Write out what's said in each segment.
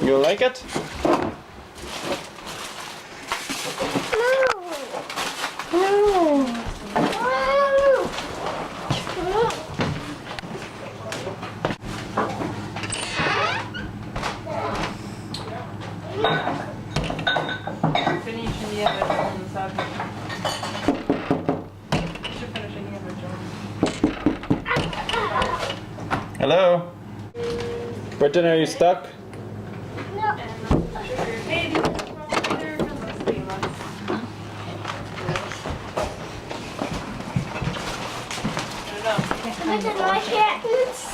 You like it? Finishing the other ones, should finish the other ones. Hello? Britton, are you stuck?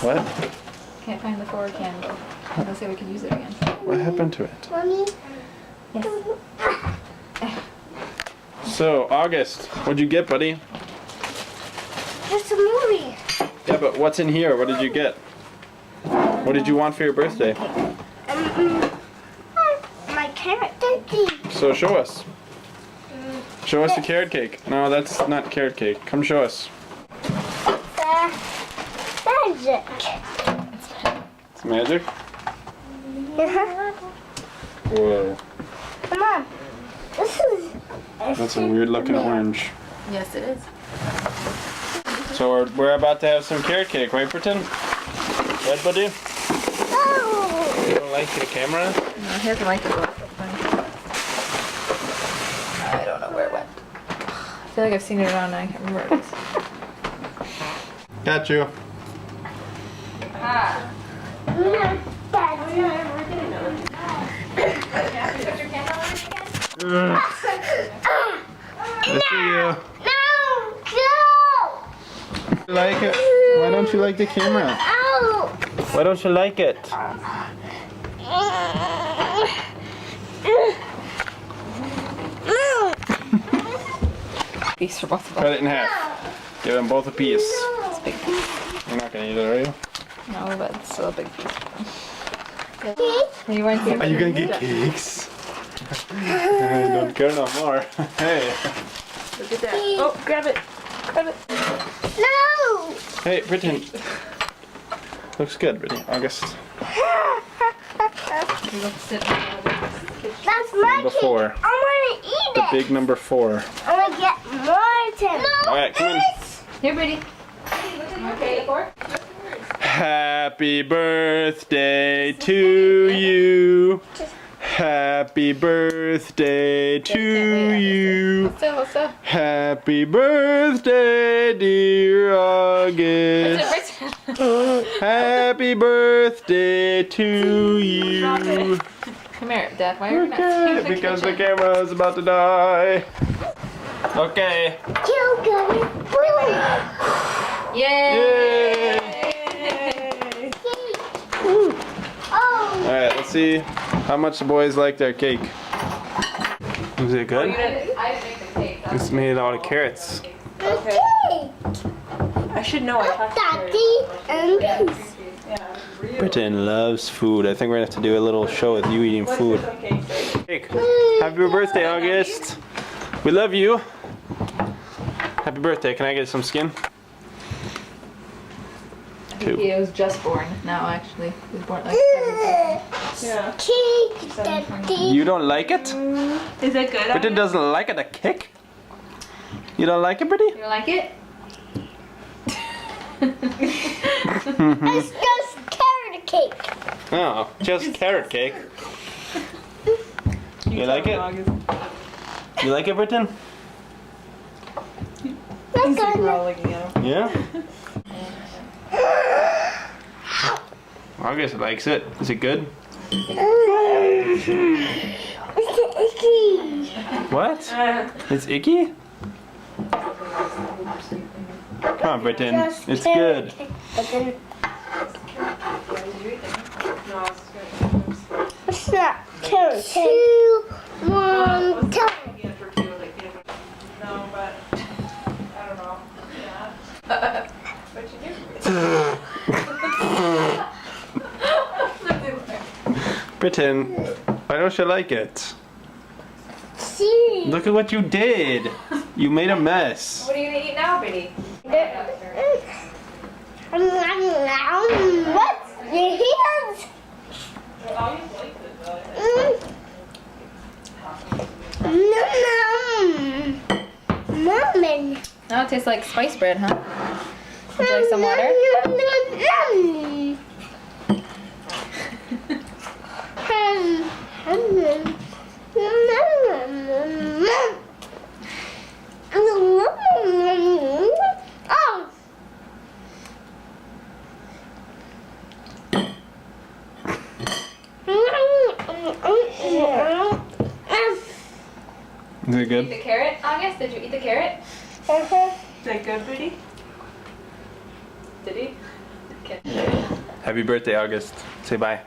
What? Can't find the forward candle. Let's see if we can use it again. What happened to it? Mommy? Yes. So, August, what'd you get, buddy? Just a movie. Yeah, but what's in here? What did you get? What did you want for your birthday? My carrot cookie. So show us. Show us the carrot cake. No, that's not carrot cake. Come show us. Magic. It's magic? Uh-huh. Whoa. Come on. This is. That's a weird looking orange. Yes, it is. So we're about to have some carrot cake, right, Britton? Right, buddy? Oh. You don't like the camera? No, he doesn't like the book. I don't know where it went. I feel like I've seen it around and I can't remember where it is. Got you. I see you. No, go. You like it? Why don't you like the camera? Ow. Why don't you like it? Piece for both of us. Cut it in half. Give them both a piece. It's a big piece. You're not gonna eat it, are you? No, but it's still a big piece. You want to Are you gonna get cakes? I don't care no more. Hey. Look at that. Oh, grab it. Grab it. No. Hey, Britton. Looks good, Britton. August. That's my Number cake. 4. I want to eat The it. big number 4. I want to get more, Tim. No. Alright, come in. Here, Brady. Okay, Happy birthday to you. Happy birthday to you. What's up? Happy birthday, dear August. Happy birthday to you. Come here, Dad. Why are you not Okay, in the because the kitchen? camera is about to die. Okay. You got it. Boom. Yay! Yay! Oh. Alright, let's see how much the boys like their cake. Is it good? I didn't make the cake. It's made out of carrots. Okay. I should know. I talked to Daddy and peace. Britton loves food. I think we're gonna have to do a little show with you eating food. Cake. Happy birthday, August. We love you. Happy birthday. Can I get some skin? Two. He was just born. Now, actually, he was born like. Yeah. Cake, Daddy. You don't like it? Is it good? Britton doesn't like it, a cake? You don't like it, Britty? You like it? It's just carrot cake. Oh, just carrot cake. You like it? You like it, Britton? That's good. Yeah? August likes it. Is it good? It's icky. What? It's icky? Come on, Britton. Just It's carrot good. cake. But then it's not carrot cake. 2, 1, time. No, but I don't know. Yeah. What you do? Britton, why don't you like it? See. Look at what you did. You made a mess. What are you gonna eat now, Brady? What? Your hands? I always liked it though. Mommy. Now it tastes like spice bread, huh? Would you like some water? Is it Eat good? the carrot, August? Did you eat the carrot? Is that good, Booty? Did he? Okay. Happy birthday, August. Say bye.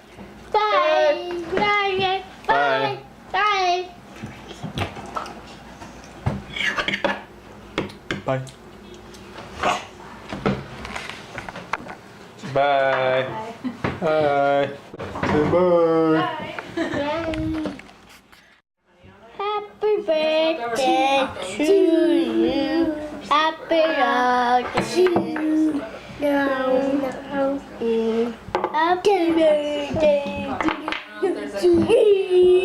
Bye. Bye. Bye. Bye. Bye. Bye. Bye. Say bye. Happy birthday to you. Happy birthday to you. Happy birthday to you.